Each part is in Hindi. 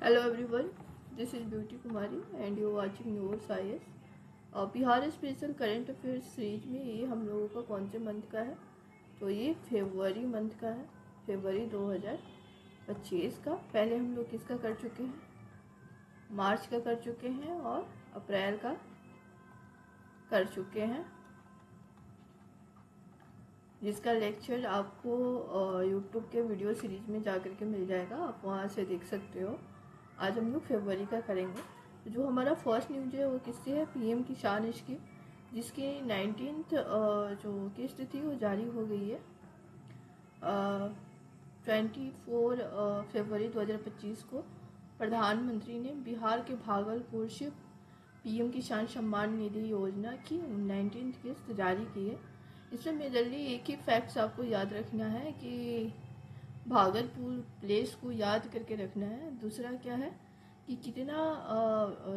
Hello everyone, this is Beauty Kumari and you are watching Yours IS। Bihar special current affairs series में ये हम लोगों का कौन से मंथ का है? तो ये फरवरी मंथ का है, फरवरी 2025 का। पहले हम लोग किसका कर चुके हैं? मार्च का कर चुके हैं और अप्रैल का कर चुके हैं, जिसका लेक्चर आपको यूट्यूब के वीडियो सीरीज में जाकर के मिल जाएगा, आप वहाँ से देख सकते हो। आज हम लोग फरवरी का करेंगे। तो जो हमारा फर्स्ट न्यूज है वो किससे है? पीएम किसान स्कीम, जिसकी 19th जो किस्त थी वो जारी हो गई है 24 फरवरी 2025 को। प्रधानमंत्री ने बिहार के भागलपुर से पीएम किसान सम्मान निधि योजना की 19th किस्त जारी की है। इसमें मेजरली एक ही फैक्ट्स आपको याद रखना है कि भागलपुर प्लेस को याद करके रखना है। दूसरा क्या है कि कितना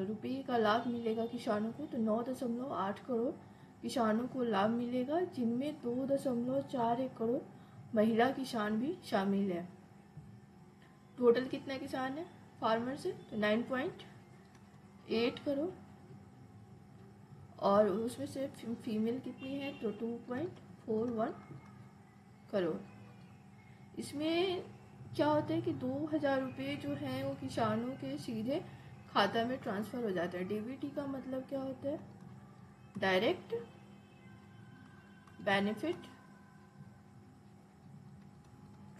रुपये का लाभ मिलेगा किसानों को? तो 9.8 करोड़ किसानों को लाभ मिलेगा, जिनमें 2.41 करोड़ महिला किसान भी शामिल है। टोटल कितना किसान है फार्मर से? तो 9.8 करोड़, और उसमें से फीमेल कितनी है? तो 2.41 करोड़। इसमें क्या होता है कि 2000 रुपये जो हैं वो किसानों के सीधे खाता में ट्रांसफ़र हो जाता है। डीबीटी का मतलब क्या होता है? Direct benefit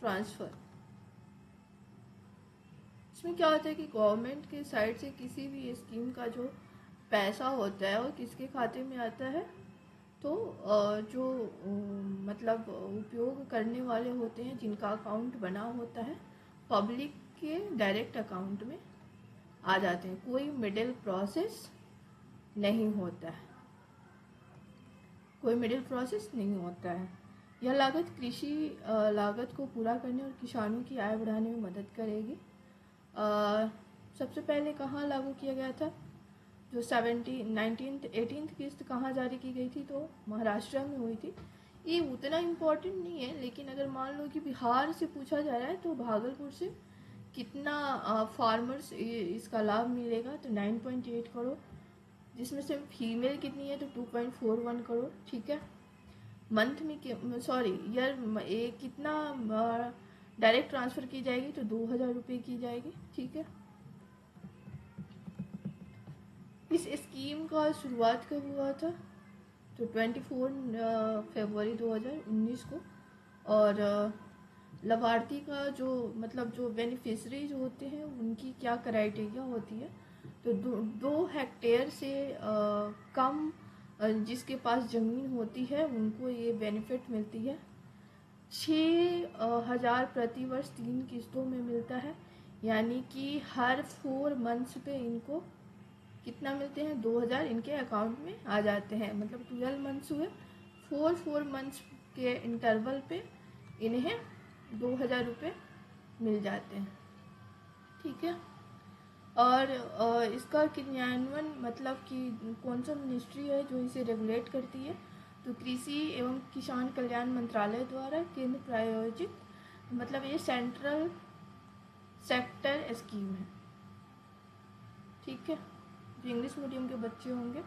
transfer. इसमें क्या होता है कि गवर्नमेंट के साइड से किसी भी स्कीम का जो पैसा होता है वो किसके खाते में आता है? तो जो मतलब उपयोग करने वाले होते हैं, जिनका अकाउंट बना होता है, पब्लिक के डायरेक्ट अकाउंट में आ जाते हैं। कोई मिडिल प्रोसेस नहीं होता है, कोई मिडिल प्रोसेस नहीं होता है। यह लागत कृषि लागत को पूरा करने और किसानों की आय बढ़ाने में मदद करेगी। सबसे पहले कहाँ लागू किया गया था? जो 18th किस्त कहाँ जारी की गई थी? तो महाराष्ट्र में हुई थी। ये उतना इम्पोर्टेंट नहीं है, लेकिन अगर मान लो कि बिहार से पूछा जा रहा है तो भागलपुर से कितना फार्मर्स इसका लाभ मिलेगा? तो 9.8 करोड़, जिसमें से फीमेल कितनी है? तो 2.41 करोड़। ठीक है। मंथ में ईयर कितना डायरेक्ट ट्रांसफ़र की जाएगी? तो 2000 रुपये की जाएगी। ठीक है। इस स्कीम का शुरुआत कब हुआ था? तो 24 फरवरी 2019 को। और लाभार्थी का जो मतलब जो बेनिफिशरीज होते हैं उनकी क्या क्राइटेरिया होती है? तो 2 हेक्टेयर से कम जिसके पास ज़मीन होती है उनको ये बेनिफिट मिलती है। 6000 प्रति वर्ष 3 किस्तों में मिलता है, यानी कि हर 4 मंथ्स पे इनको कितना मिलते हैं? 2000 इनके अकाउंट में आ जाते हैं। मतलब 12 मंथ्स हुए, 4 मंथ्स के इंटरवल पे इन्हें 2000 रुपये मिल जाते हैं। ठीक है। और इसका क्रियान्वयन मतलब कि कौन सा मिनिस्ट्री है जो इसे रेगुलेट करती है? तो कृषि एवं किसान कल्याण मंत्रालय द्वारा केंद्र प्रायोजित, मतलब ये सेंट्रल सेक्टर स्कीम है। ठीक है। जो इंग्लिश मीडियम के बच्चे होंगे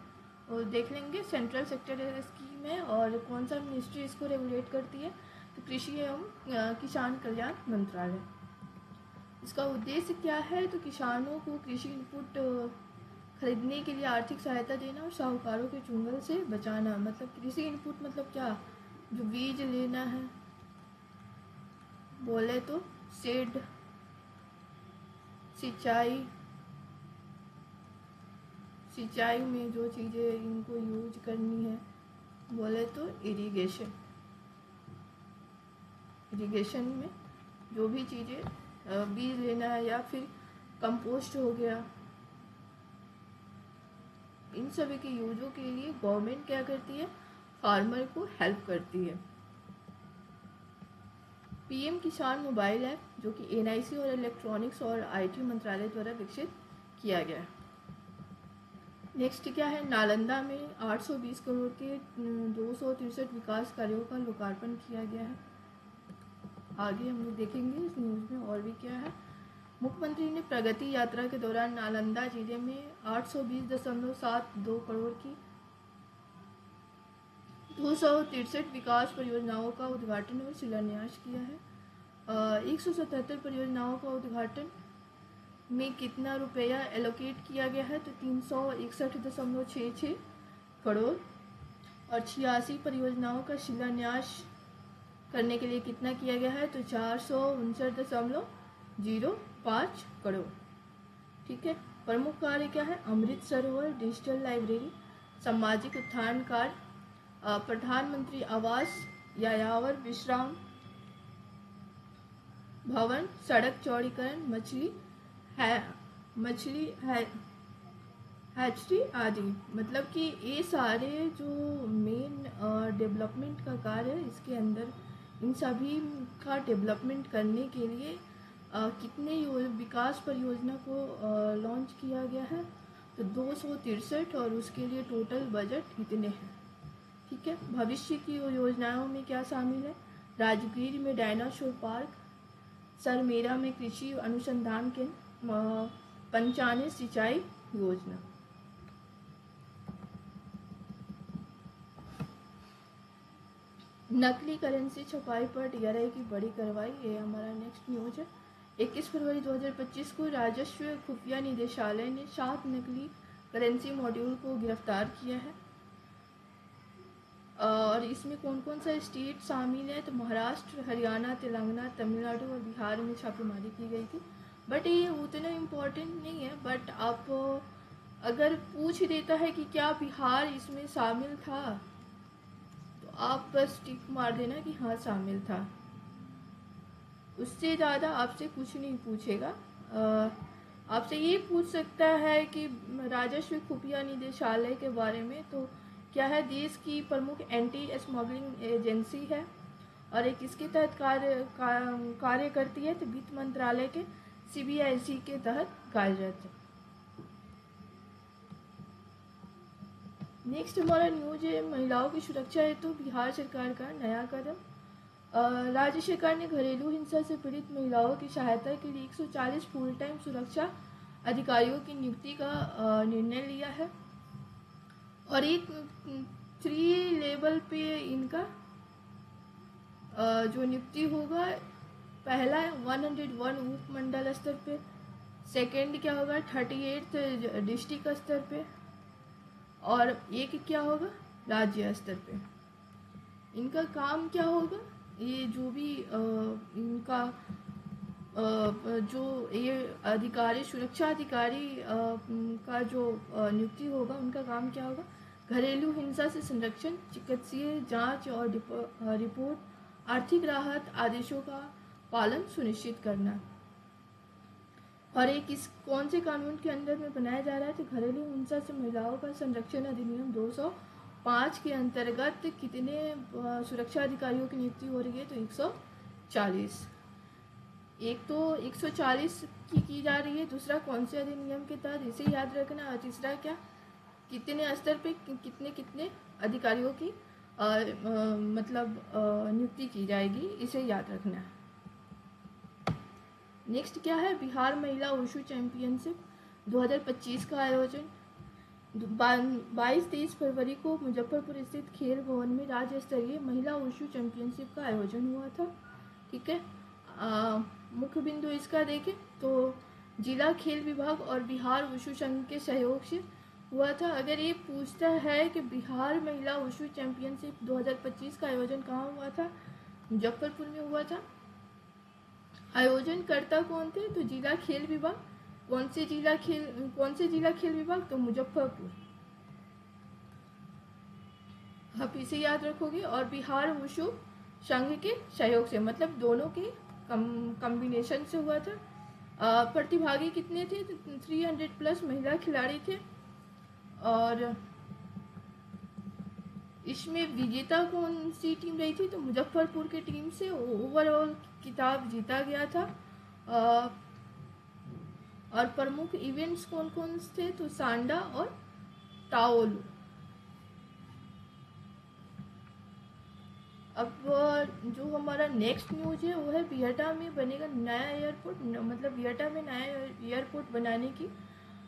और देख लेंगे, सेंट्रल सेक्टर स्कीम है। और कौन सा मिनिस्ट्री इसको रेगुलेट करती है? तो कृषि एवं किसान कल्याण मंत्रालय। इसका उद्देश्य क्या है? तो किसानों को कृषि इनपुट खरीदने के लिए आर्थिक सहायता देना और साहूकारों के चुंगल से बचाना। मतलब कृषि इनपुट मतलब क्या? जो बीज लेना है, बोले तो सीड, सिंचाई में जो चीज़ें इनको यूज करनी है, बोले तो इरिगेशन में जो भी चीज़ें बीज लेना है या फिर कंपोस्ट हो गया, इन सभी के यूजों के लिए गवर्नमेंट क्या करती है? फार्मर को हेल्प करती है। पीएम किसान मोबाइल ऐप, जो कि एनआईसी और इलेक्ट्रॉनिक्स और आईटी मंत्रालय द्वारा विकसित किया गया है। नेक्स्ट क्या है? नालंदा में 820 करोड़ के 263 विकास कार्यों का लोकार्पण किया गया है। आगे हम लोग देखेंगे इस न्यूज़ में और भी क्या है। मुख्यमंत्री ने प्रगति यात्रा के दौरान नालंदा जिले में 820.72 करोड़ की 263 विकास परियोजनाओं का उद्घाटन और शिलान्यास किया है। 177 परियोजनाओं का उद्घाटन में कितना रुपया एलोकेट किया गया है, तो 361.66 करोड़। और 86 परियोजनाओं का शिलान्यास करने के लिए कितना किया गया है, तो 459.05 करोड़। ठीक है। प्रमुख कार्य क्या है, अमृत सरोवर, डिजिटल लाइब्रेरी, सामाजिक उत्थान कार्य, प्रधानमंत्री आवास, यायावर विश्राम भवन, सड़क चौड़ीकरण, मछली हैचरी आदि। मतलब कि ये सारे जो मेन डेवलपमेंट का कार्य है, इसके अंदर इन सभी का डेवलपमेंट करने के लिए कितने विकास परियोजना को लॉन्च किया गया है, तो 263, और उसके लिए टोटल बजट इतने हैं। ठीक है। भविष्य की योजनाओं में क्या शामिल है, राजगीर में डायनासोर पार्क, सरमेरा में कृषि अनुसंधान केंद्र, पंचाने सिंचाई योजना। नकली करेंसी छपाई पर DRI की बड़ी कार्रवाई, ये हमारा नेक्स्ट न्यूज है। 21 फरवरी 2025 को राजस्व खुफिया निदेशालय ने 7 नकली करेंसी मॉड्यूल को गिरफ्तार किया है। और इसमें कौन कौन सा स्टेट शामिल है, तो महाराष्ट्र, हरियाणा, तेलंगाना, तमिलनाडु और बिहार में छापेमारी की गई थी। बट ये उतना इम्पोर्टेंट नहीं है, बट आप अगर पूछ देता है कि क्या बिहार इसमें शामिल था, तो आप बस टिक मार देना कि हाँ शामिल था। उससे ज़्यादा आपसे कुछ नहीं पूछेगा। आपसे ये पूछ सकता है कि राजस्व खुफिया निदेशालय के बारे में, तो क्या है, देश की प्रमुख एंटी स्मगलिंग एजेंसी है और एक किसके तहत कार्य करती है, तो वित्त मंत्रालय के CBIC के तहत कार्यरत है। नेक्स्ट हमारा न्यूज है, महिलाओं की सुरक्षा हेतु तो बिहार सरकार का नया कदम। राज्य सरकार ने घरेलू हिंसा से पीड़ित महिलाओं की सहायता के लिए 140 फुल टाइम सुरक्षा अधिकारियों की नियुक्ति का निर्णय लिया है। और एक 3 लेवल पे इनका जो नियुक्ति होगा, पहला 101 उप मंडल स्तर पे, सेकंड क्या होगा 38 डिस्ट्रिक्ट स्तर पे, और एक क्या होगा राज्य स्तर पे। इनका काम क्या होगा, ये जो भी इनका जो ये अधिकारी, सुरक्षा अधिकारी का जो नियुक्ति होगा, उनका काम क्या होगा, घरेलू हिंसा से संरक्षण, चिकित्सीय जांच और रिपोर्ट, आर्थिक राहत आदेशों का पालन सुनिश्चित करना। और एक इस कौन से कानून के अंदर में बनाया जा रहा है, तो घरेलू हिंसा से महिलाओं का संरक्षण अधिनियम 205 के अंतर्गत कितने सुरक्षा अधिकारियों की नियुक्ति हो रही है, तो 140। एक तो 140 की जा रही है, दूसरा कौन से अधिनियम के तहत, इसे याद रखना। और तीसरा क्या, कितने स्तर पे कितने कितने अधिकारियों की मतलब नियुक्ति की जाएगी, इसे याद रखना। नेक्स्ट क्या है, बिहार महिला वुशु चैंपियनशिप 2025 का आयोजन 22-23 फरवरी को मुजफ्फरपुर स्थित खेल भवन में राज्य स्तरीय महिला वुशु चैंपियनशिप का आयोजन हुआ था। ठीक है। मुख्य बिंदु इसका देखें तो जिला खेल विभाग और बिहार वुशु संघ के सहयोग से हुआ था। अगर ये पूछता है कि बिहार महिला वुशु चैंपियनशिप 2025 का आयोजन कहाँ हुआ था, मुजफ्फरपुर में हुआ था। आयोजनकर्ता कौन थे, तो जिला खेल विभाग। कौन से जिला खेल विभाग, तो मुजफ्फरपुर। आप इसे याद रखोगे। और बिहार वुशु संघ के सहयोग से, मतलब दोनों के कॉम्बिनेशन से हुआ था। प्रतिभागी कितने थे, तो 300+ महिला खिलाड़ी थे। और इसमें विजेता कौन सी टीम रही थी, तो मुजफ्फरपुर की टीम से ओवरऑल खिताब जीता गया था। और प्रमुख इवेंट्स कौन कौन थे, तो सांडा और ताओलू। अब जो हमारा नेक्स्ट न्यूज है वो है बिहटा में बनेगा नया एयरपोर्ट, मतलब बिहटा में नया एयरपोर्ट बनाने की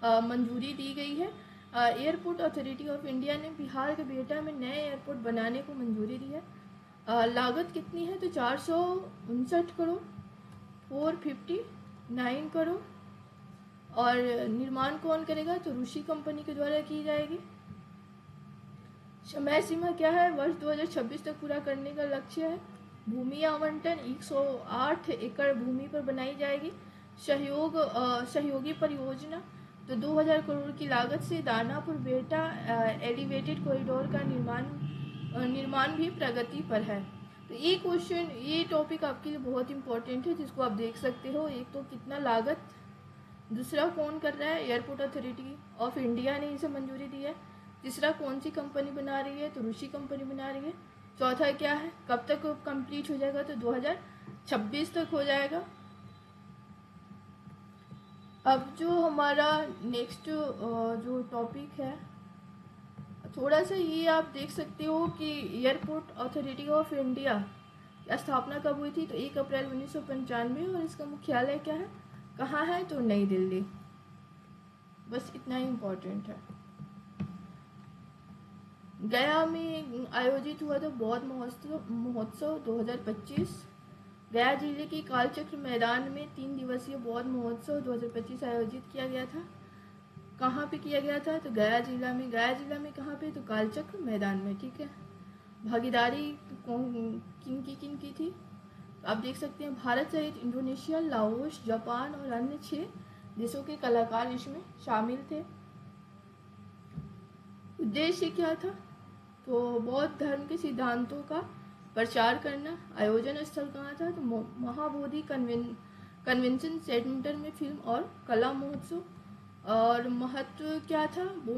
मंजूरी दी गई है। एयरपोर्ट अथॉरिटी ऑफ इंडिया ने बिहार के बिहटा में नए एयरपोर्ट बनाने को मंजूरी दी है। लागत कितनी है तो 459 करोड़, 459 करोड़। और निर्माण कौन करेगा तो रूसी कंपनी के द्वारा की जाएगी। समय सीमा क्या है, वर्ष 2026 तक पूरा करने का लक्ष्य है। भूमि आवंटन 108 एकड़ भूमि पर बनाई जाएगी। सहयोगी परियोजना तो 2000 करोड़ की लागत से दानापुर बेटा एलिवेटेड कॉरिडोर का निर्माण भी प्रगति पर है। तो ये क्वेश्चन, ये टॉपिक आपके लिए बहुत इंपॉर्टेंट है, जिसको आप देख सकते हो। एक तो कितना लागत, दूसरा कौन कर रहा है, एयरपोर्ट अथॉरिटी ऑफ इंडिया ने इसे मंजूरी दी है। तीसरा कौन सी कंपनी बना रही है तो रूसी कंपनी बना रही है। चौथा क्या है, कब तक कंप्लीट हो जाएगा तो 2026 तक हो जाएगा। अब जो हमारा नेक्स्ट जो टॉपिक है, थोड़ा सा ये आप देख सकते हो कि एयरपोर्ट अथॉरिटी ऑफ इंडिया की स्थापना कब हुई थी तो 1 अप्रैल 1995, और इसका मुख्यालय क्या है, कहाँ है तो नई दिल्ली। बस इतना ही इम्पोर्टेंट है। गया में आयोजित हुआ था बौद्ध महोत्सव 2025। गया जिले के कालचक्र मैदान में 3 दिवसीय बौद्ध महोत्सव 2025 आयोजित किया गया था। कहाँ पे किया गया था तो गया जिला में। गया जिला में कहाँ पे तो कालचक्र मैदान में, ठीक है। भागीदारी किन की थी तो आप देख सकते हैं, भारत सहित इंडोनेशिया, लाओस, जापान और अन्य 6 देशों के कलाकार इसमें शामिल थे। उद्देश्य क्या था तो बौद्ध धर्म के सिद्धांतों का प्रचार करना। आयोजन स्थल कहाँ था तो महाबोधि कन्वेंशन सेंटर में फिल्म और कला महोत्सव। और महत्व क्या था, वो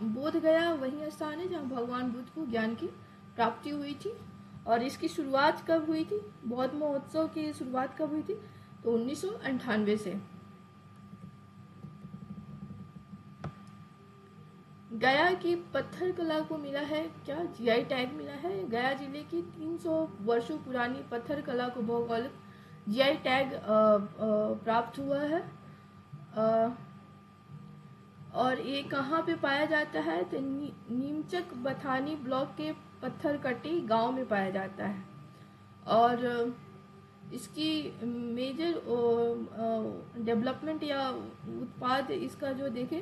बोध गया वही स्थान है जहाँ भगवान बुद्ध को ज्ञान की प्राप्ति हुई थी। और इसकी शुरुआत कब हुई थी, बौद्ध महोत्सव की शुरुआत कब हुई थी तो 1998 से। गया की पत्थर कला को मिला है क्या, जीआई टैग मिला है। गया जिले की 300 वर्षों पुरानी पत्थर कला को भौगोलिक जीआई टैग प्राप्त हुआ है। और ये कहाँ पे पाया जाता है तो नीमचक बथानी ब्लॉक के पत्थरकट्टी गांव में पाया जाता है। और इसकी मेजर डेवलपमेंट या उत्पाद इसका जो देखें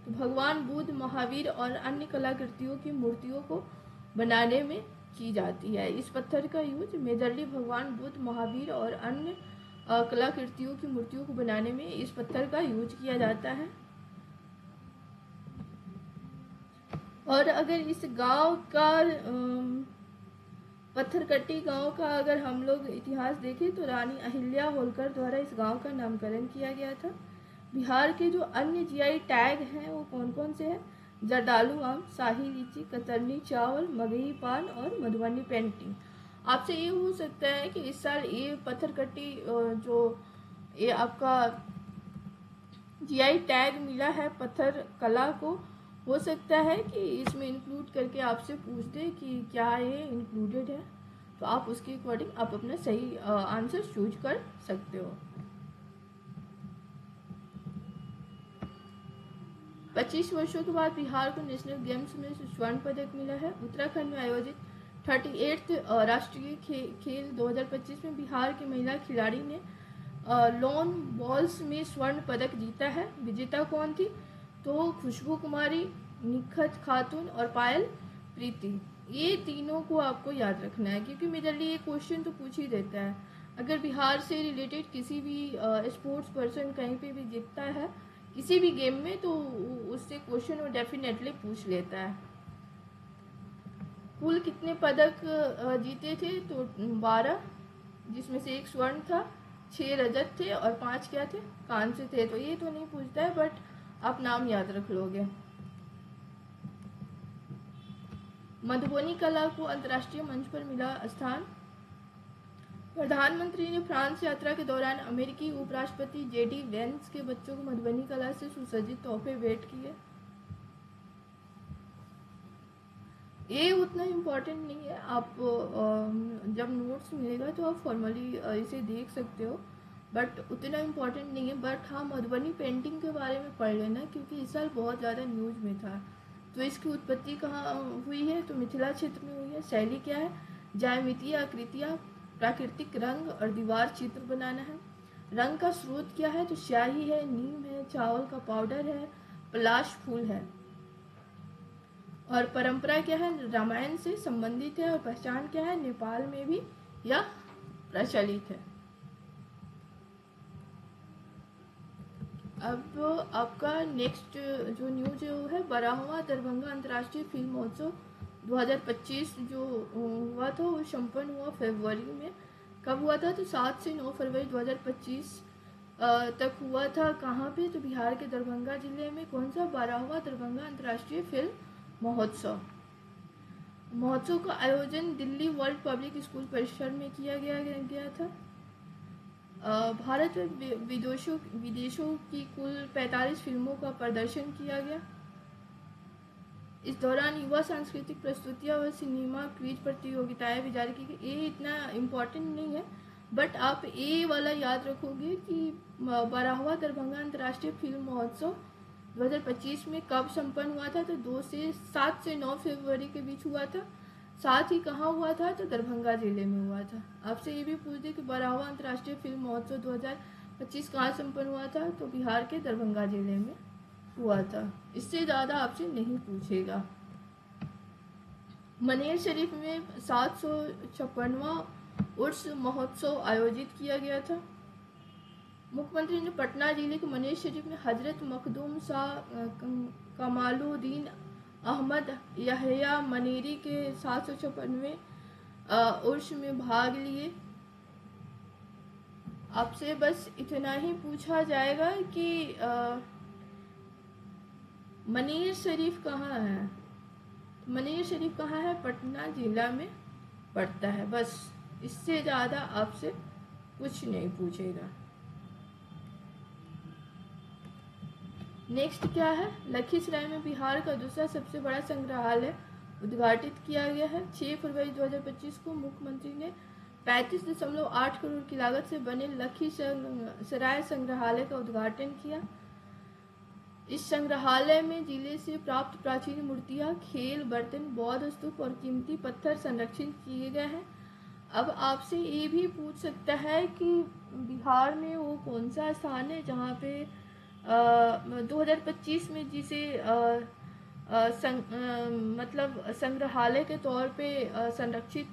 तो भगवान बुद्ध, महावीर और अन्य कलाकृतियों की मूर्तियों को बनाने में की जाती है। इस पत्थर का यूज मेजरली भगवान बुद्ध, महावीर और अन्य कलाकृतियों की मूर्तियों को बनाने में इस पत्थर का यूज किया जाता है। और अगर इस गांव का पत्थरकट्टी गांव का अगर हम लोग इतिहास देखें तो रानी अहिल्या होलकर द्वारा इस गांव का नामकरण किया गया था। बिहार के जो अन्य जीआई टैग हैं वो कौन कौन से हैं, जर्दालू आम, शाही लीची, कतरनी चावल, मगही पान और मधुबनी पेंटिंग। आपसे ये हो सकता है कि इस साल ये पत्थरकट्टी जो ये आपका जीआई टैग मिला है पत्थर कला को, हो सकता है कि इसमें इंक्लूड करके आपसे पूछ दे कि क्या ये इंक्लूडेड है, तो आप उसके अकॉर्डिंग आप अपना सही आंसर चूज कर सकते हो। 25 वर्षों के बाद बिहार को नेशनल गेम्स में स्वर्ण पदक मिला है। उत्तराखंड में आयोजित 38th राष्ट्रीय खेल 2025 में बिहार की महिला खिलाड़ी ने लॉन बॉल्स में स्वर्ण पदक जीता है। विजेता कौन थी तो खुशबू कुमारी, निखत खातून और पायल प्रीति। ये तीनों को आपको याद रखना है क्योंकि मेजरली ये क्वेश्चन तो पूछ ही देता है। अगर बिहार से रिलेटेड किसी भी स्पोर्ट्स पर्सन कहीं पे भी जीतता है किसी भी गेम में तो उससे क्वेश्चन वो डेफिनेटली पूछ लेता है। कुल कितने पदक जीते थे तो 12, जिसमें से 1 स्वर्ण था, 6 रजत थे और 5 क्या थे, कांस्य थे। तो ये तो नहीं पूछता है बट आप नाम याद रख लोगे। मधुबनी कला को अंतर्राष्ट्रीय मंच पर मिला स्थान। प्रधानमंत्री ने फ्रांस यात्रा के दौरान अमेरिकी उपराष्ट्रपति जेडी वेंस के बच्चों को मधुबनी कला से सुसज्जित तोहफे भेंट किए। ये उतना इम्पोर्टेंट नहीं है। आप जब नोट्स मिलेगा तो आप फॉर्मली इसे देख सकते हो, बट उतना इम्पोर्टेंट नहीं है। बट हाँ, मधुबनी पेंटिंग के बारे में पढ़ लेना, क्योंकि इस साल बहुत ज़्यादा न्यूज़ में था। तो इसकी उत्पत्ति कहाँ हुई है? तो मिथिला क्षेत्र में हुई है। शैली क्या है? ज्यामितीय आकृतियाँ, प्राकृतिक रंग और दीवार चित्र बनाना है। रंग का स्रोत क्या है? तो स्याही है, नीम है, चावल का पाउडर है, पलाश फूल है। और परंपरा क्या है? रामायण से संबंधित है। और पहचान क्या है? नेपाल में भी यह प्रचलित है। अब आपका नेक्स्ट जो न्यूज है 12वां दरभंगा अंतर्राष्ट्रीय फिल्म महोत्सव 2025 जो हुआ था वो संपन्न हुआ फरवरी में। कब हुआ था? तो 7 से 9 फरवरी 2025 तक हुआ था। कहाँ पे? तो बिहार के दरभंगा जिले में। कौन सा? 12वां दरभंगा अंतर्राष्ट्रीय फिल्म महोत्सव। महोत्सव का आयोजन दिल्ली वर्ल्ड पब्लिक स्कूल परिसर में किया गया था। भारत में विदेशों की कुल 45 फिल्मों का प्रदर्शन किया गया। इस दौरान युवा सांस्कृतिक प्रस्तुतियाँ और सिनेमा क्विज प्रतियोगिताएं भी जारी की गई। ये इतना इम्पोर्टेंट नहीं है, बट आप ये वाला याद रखोगे कि 12वां दरभंगा अंतर्राष्ट्रीय फिल्म महोत्सव 2025 में कब संपन्न हुआ था? तो 7 से 9 फरवरी के बीच हुआ था। साथ ही कहाँ हुआ था? तो दरभंगा जिले में हुआ था। आपसे ये भी पूछ दे कि 12वां अंतर्राष्ट्रीय फिल्म महोत्सव 2025 कहाँ संपन्न हुआ था? तो बिहार के दरभंगा जिले में हुआ था। इससे ज़्यादा आपसे नहीं पूछेगा। मनेर शरीफ में 756वां उर्स महोत्सव आयोजित किया गया था। मुख्यमंत्री ने पटना जिले के मनेर शरीफ में हजरत मखदूम शाह कमालुद्दीन अहमद यहया मनेरी के 756वें उर्स में भाग लिए। आपसे बस इतना ही पूछा जाएगा कि मनेर शरीफ कहाँ है? मनेर शरीफ कहाँ है? पटना जिला में पड़ता है। बस इससे ज़्यादा आपसे कुछ नहीं पूछेगा। नेक्स्ट क्या है? लखीसराय में बिहार का दूसरा सबसे बड़ा संग्रहालय उद्घाटित किया गया है। 6 फरवरी 2025 को मुख्यमंत्री ने 35.8 करोड़ की लागत से बने लखीसराय संग्रहालय का उद्घाटन किया। इस संग्रहालय में जिले से प्राप्त प्राचीन मूर्तियां, खेल, बर्तन, बौद्ध स्तूप और कीमती पत्थर संरक्षित किए गए हैं। अब आपसे ये भी पूछ सकता है कि बिहार में वो कौन सा स्थान है जहाँ पे 2025 में जिसे मतलब संग्रहालय के तौर पे संरक्षित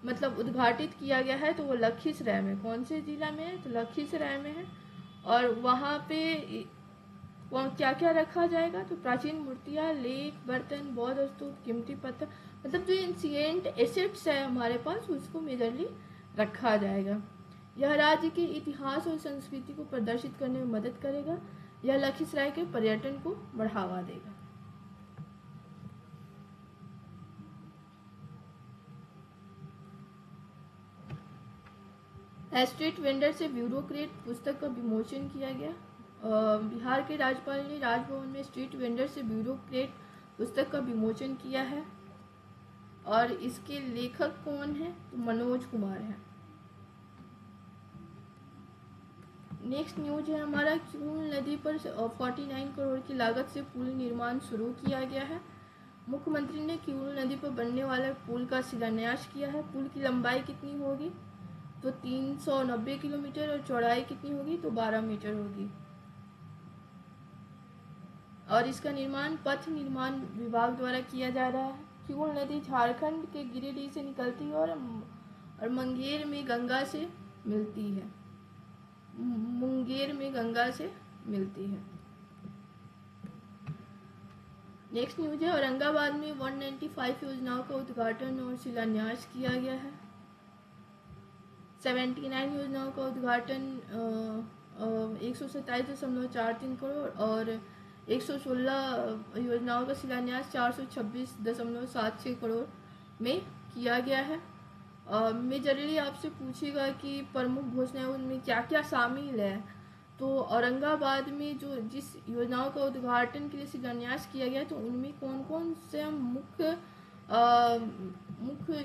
मतलब उद्घाटित किया गया है। तो वो लखीसराय में। कौन से जिला में है? तो लखीसराय में है। और वहाँ पे क्या क्या रखा जाएगा? तो प्राचीन मूर्तियाँ, लेख, बर्तन, बौद्ध स्तूप, कीमती पत्थर, मतलब जो एंशिएंट एसेट्स है हमारे पास उसको मेजरली रखा जाएगा। यह राज्य के इतिहास और संस्कृति को प्रदर्शित करने में मदद करेगा। यह लखीसराय के पर्यटन को बढ़ावा देगा। स्ट्रीट वेंडर से ब्यूरोक्रेट पुस्तक का विमोचन किया गया। बिहार के राज्यपाल ने राजभवन में स्ट्रीट वेंडर से ब्यूरोक्रेट पुस्तक का विमोचन किया है। और इसके लेखक कौन है? तो मनोज कुमार है। नेक्स्ट न्यूज है हमारा, किऊल नदी पर 49 करोड़ की लागत से पुल निर्माण शुरू किया गया है। मुख्यमंत्री ने किऊल नदी पर बनने वाले पुल का शिलान्यास किया है। पुल की लंबाई कितनी होगी? तो 390 किलोमीटर। और चौड़ाई कितनी होगी? तो 12 मीटर होगी। और इसका निर्माण पथ निर्माण विभाग द्वारा किया जा रहा है। किऊल नदी झारखंड के गिरिडीह से निकलती है और मुंगेर में गंगा से मिलती है। नेक्स्ट न्यूज है, औरंगाबाद में 195 योजनाओं का उद्घाटन और शिलान्यास किया गया है। 79 योजनाओं का उद्घाटन 127.43 करोड़ और 116 योजनाओं का शिलान्यास 426.76 करोड़ में किया गया है। मेजरली आपसे पूछेगा कि प्रमुख घोषणाएं उनमें क्या क्या शामिल है। तो औरंगाबाद में जो जिस योजनाओं का उद्घाटन के लिए शिलान्यास किया गया तो उनमें कौन कौन से मुख्य मुख्य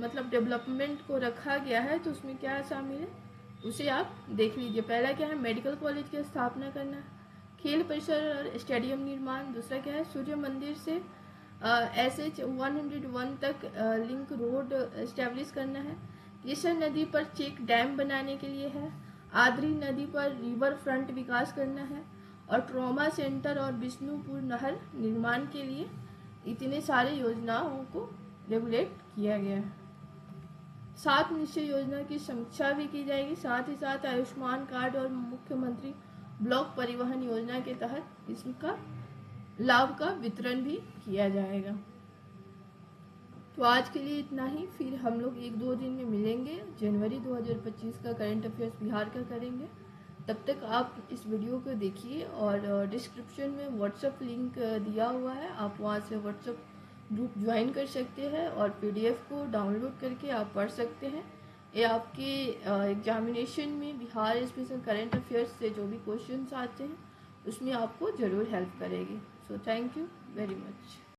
मतलब डेवलपमेंट को रखा गया है, तो उसमें क्या शामिल है उसे आप देख लीजिए। पहला क्या है, मेडिकल कॉलेज की स्थापना करना है, खेल परिसर और स्टेडियम निर्माण। दूसरा क्या है, सूर्य मंदिर से SH 101 तक लिंक रोड एस्टेब्लिश करना है। कृष्ण नदी पर चेक डैम बनाने के लिए है। आद्री नदी पर रिवर फ्रंट विकास करना है, और ट्रॉमा सेंटर और विष्णुपुर नहर निर्माण के लिए इतने सारे योजनाओं को रेगुलेट किया गया है। 7 निश्चय योजना की समीक्षा भी की जाएगी। साथ ही साथ आयुष्मान कार्ड और मुख्यमंत्री ब्लॉक परिवहन योजना के तहत इसका लाभ का वितरण भी किया जाएगा। तो आज के लिए इतना ही, फिर हम लोग 1-2 दिन में मिलेंगे। जनवरी 2025 का करंट अफेयर्स बिहार का करेंगे। तब तक आप इस वीडियो को देखिए, और डिस्क्रिप्शन में व्हाट्सएप लिंक दिया हुआ है, आप वहाँ से व्हाट्सएप ग्रुप ज्वाइन कर सकते हैं और PDF को डाउनलोड करके आप पढ़ सकते हैं। ये आपके एग्जामिनेशन में बिहार स्पेशल करंट अफेयर्स से जो भी क्वेश्चंस आते हैं उसमें आपको ज़रूर हेल्प करेगी। So thank you very much.